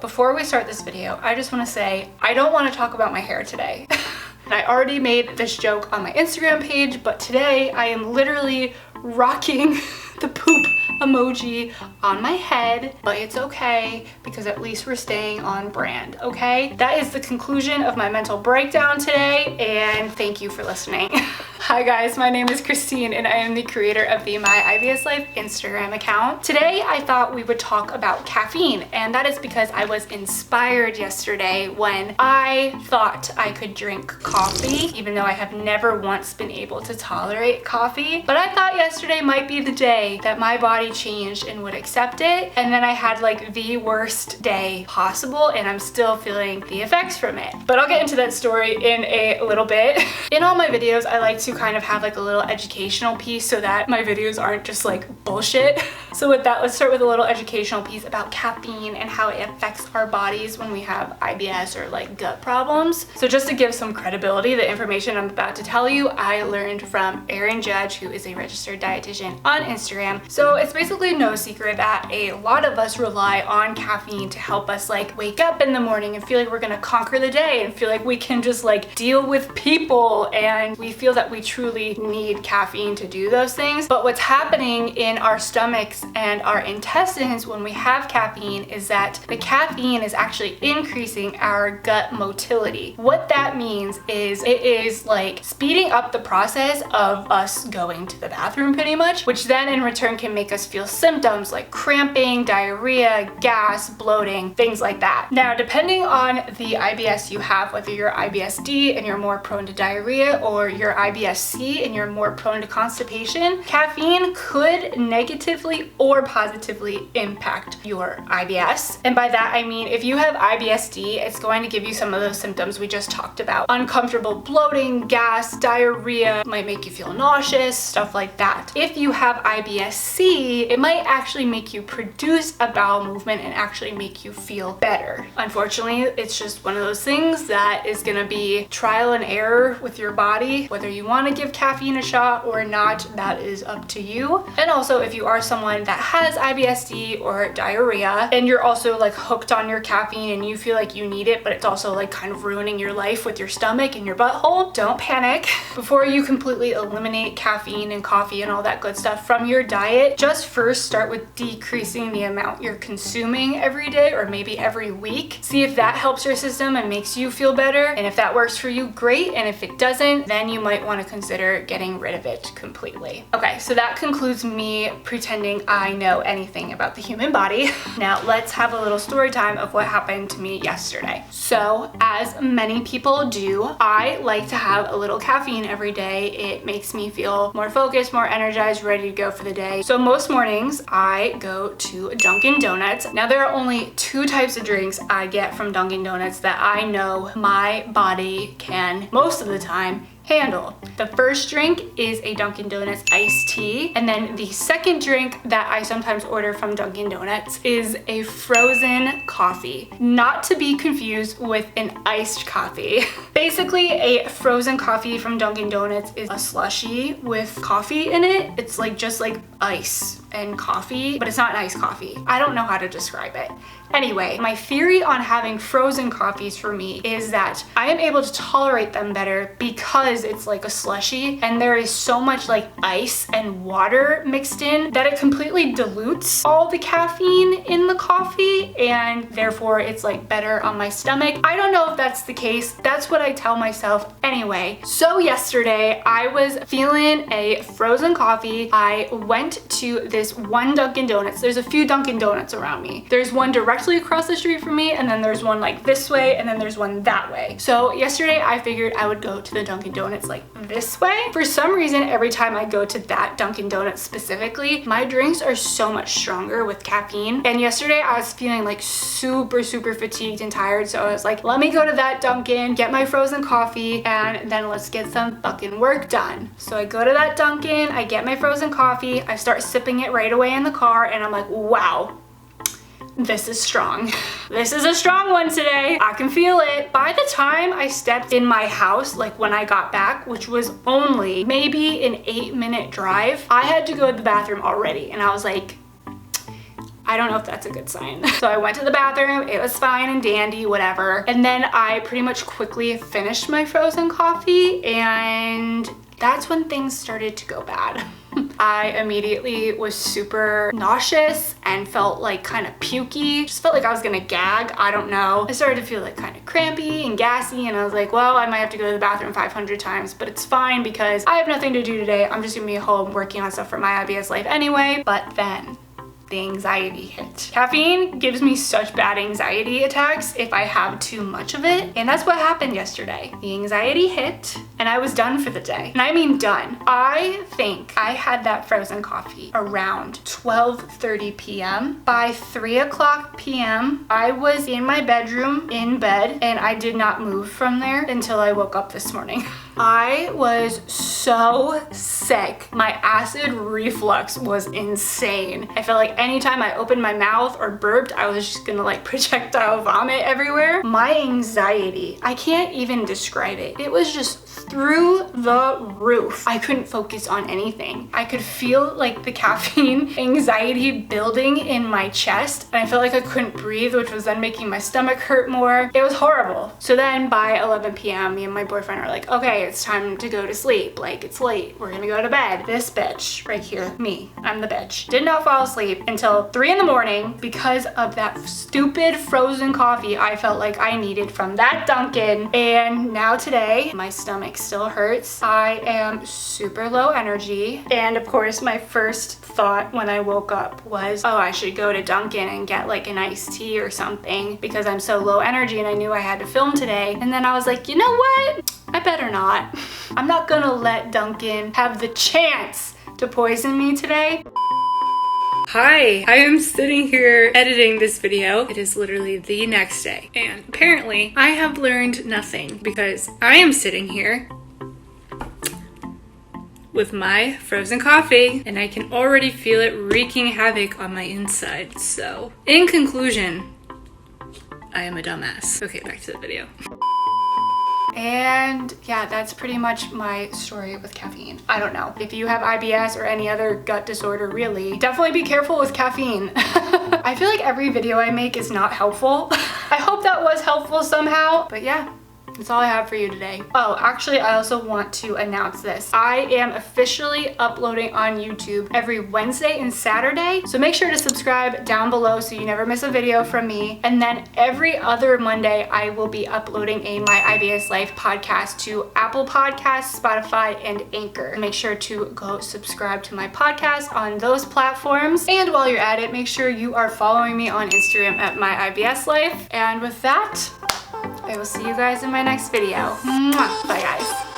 before we start this video, I just want to say I don't want to talk about my hair today. And I already made this joke on my Instagram page, but today I am literally rocking the poop emoji on my head, but it's okay because at least we're staying on brand, okay? That is the conclusion of my mental breakdown today, and thank you for listening. Hi guys, my name is Christine and I am the creator of the MyIBSLife Instagram account. Today I thought we would talk about caffeine, and that is because I was inspired yesterday when I thought I could drink coffee, even though I have never once been able to tolerate coffee. But I thought yesterday might be the day that my body changed and would accept it, and then I had like the worst day possible and I'm still feeling the effects from it. But I'll get into that story in a little bit. In all my videos, I like to kind of have like a little educational piece so that my videos aren't just like bullshit. So with that, let's start with a little educational piece about caffeine and how it affects our bodies when we have IBS or like gut problems. So just to give some credibility, the information I'm about to tell you, I learned from Erin Judge, who is a registered dietitian on Instagram. So it's basically no secret that a lot of us rely on caffeine to help us like wake up in the morning and feel like we're gonna conquer the day and feel like we can just like deal with people, and we feel that we truly need caffeine to do those things. But what's happening in our stomachs and our intestines when we have caffeine is that the caffeine is actually increasing our gut motility. What that means is it is like speeding up the process of us going to the bathroom pretty much, which then in return can make us feel symptoms like cramping, diarrhea, gas, bloating, things like that. Now, depending on the IBS you have, whether you're IBS-D and you're more prone to diarrhea, or you're IBS-C and you're more prone to constipation, caffeine could negatively or positively impact your IBS. And by that I mean if you have IBS-D, it's going to give you some of those symptoms we just talked about. Uncomfortable bloating, gas, diarrhea, might make you feel nauseous, stuff like that. If you have IBS-C, it might actually make you produce a bowel movement and actually make you feel better. Unfortunately, it's just one of those things that is gonna be trial and error with your body. Whether you want to give caffeine a shot or not, that is up to you. And also, if you are someone that has IBS-D or diarrhea and you're also like hooked on your caffeine and you feel like you need it, but it's also like kind of ruining your life with your stomach and your butthole, don't panic. Before you completely eliminate caffeine and coffee and all that good stuff from your diet, just first start with decreasing the amount you're consuming every day or maybe every week. See if that helps your system and makes you feel better. And if that works for you, great. And if it doesn't, then you might want to consider getting rid of it completely. Okay, so that concludes me pretending I know anything about the human body. Now let's have a little story time of what happened to me yesterday. So as many people do, I like to have a little caffeine every day. It makes me feel more focused, more energized, ready to go for the day. So most mornings I go to Dunkin' Donuts. Now there are only two types of drinks I get from Dunkin' Donuts that I know my body can most of the time handle. The first drink is a Dunkin' Donuts iced tea, and then the second drink that I sometimes order from Dunkin' Donuts is a frozen coffee, not to be confused with an iced coffee. Basically, a frozen coffee from Dunkin' Donuts is a slushie with coffee in it. It's like just like ice and coffee, but it's not an iced coffee. I don't know how to describe it. Anyway, my theory on having frozen coffees for me is that I am able to tolerate them better because it's like a slushie and there is so much like ice and water mixed in that it completely dilutes all the caffeine in the coffee, and therefore it's like better on my stomach. I don't know if that's the case. That's what I tell myself anyway. So yesterday I was feeling a frozen coffee. I went to this one Dunkin' Donuts. There's a few Dunkin' Donuts around me. There's one directly across the street from me, and then there's one like this way, and then there's one that way. So yesterday I figured I would go to the Dunkin' Donuts like this way. For some reason, every time I go to that Dunkin' Donuts specifically, my drinks are so much stronger with caffeine. And yesterday I was feeling like super fatigued and tired, so I was like, let me go to that Dunkin', get my frozen coffee, and then let's get some fucking work done. So I go to that Dunkin', I get my frozen coffee, I start sipping it right away in the car, and I'm like, wow, this is strong. This is a strong one today. I can feel it. By the time I stepped in my house, like when I got back, which was only maybe an 8-minute drive, I had to go to the bathroom already. And I was like, I don't know if that's a good sign. So I went to the bathroom, it was fine and dandy, whatever. And then I pretty much quickly finished my frozen coffee, and that's when things started to go bad. I immediately was super nauseous and felt like kind of pukey. Just felt like I was gonna gag, I don't know. I started to feel like kind of crampy and gassy, and I was like, well, I might have to go to the bathroom 500 times, but it's fine because I have nothing to do today. I'm just gonna be home working on stuff for MyIBSLife anyway. But then the anxiety hit. Caffeine gives me such bad anxiety attacks if I have too much of it, and that's what happened yesterday. The anxiety hit and I was done for the day. And I mean done. I think I had that frozen coffee around 12:30 p.m. By 3 o'clock p.m. I was in my bedroom in bed, and I did not move from there until I woke up this morning. I was so sick. My acid reflux was insane. I felt like anytime I opened my mouth or burped, I was just gonna like projectile vomit everywhere. My anxiety, I can't even describe it. It was just through the roof. I couldn't focus on anything. I could feel like the caffeine anxiety building in my chest, and I felt like I couldn't breathe, which was then making my stomach hurt more. It was horrible. So then by 11 p.m., me and my boyfriend are like, okay, it's time to go to sleep. Like, it's late. We're gonna go to bed. This bitch right here, me, I'm the bitch, did not fall asleep until 3 in the morning because of that stupid frozen coffee I felt like I needed from that Dunkin'. And now today, my stomach still hurts. I am super low energy. And of course, my first thought when I woke up was, oh, I should go to Dunkin' and get like an iced tea or something because I'm so low energy and I knew I had to film today. And then I was like, you know what? I better not. I'm not gonna let Dunkin' have the chance to poison me today. Hi, I am sitting here editing this video. It is literally the next day, and apparently I have learned nothing because I am sitting here with my frozen coffee and I can already feel it wreaking havoc on my inside. So, in conclusion, I am a dumbass. Okay, back to the video. And yeah, that's pretty much my story with caffeine. I don't know. If you have IBS or any other gut disorder, really, definitely be careful with caffeine. I feel like every video I make is not helpful. I hope that was helpful somehow, but yeah. That's all I have for you today. Oh, actually, I also want to announce this. I am officially uploading on YouTube every Wednesday and Saturday. So make sure to subscribe down below so you never miss a video from me. And then every other Monday, I will be uploading a MyIBSLife podcast to Apple Podcasts, Spotify, and Anchor. Make sure to go subscribe to my podcast on those platforms. And while you're at it, make sure you are following me on Instagram at MyIBSLife. And with that, I will see you guys in my next video. Mwah. Bye guys.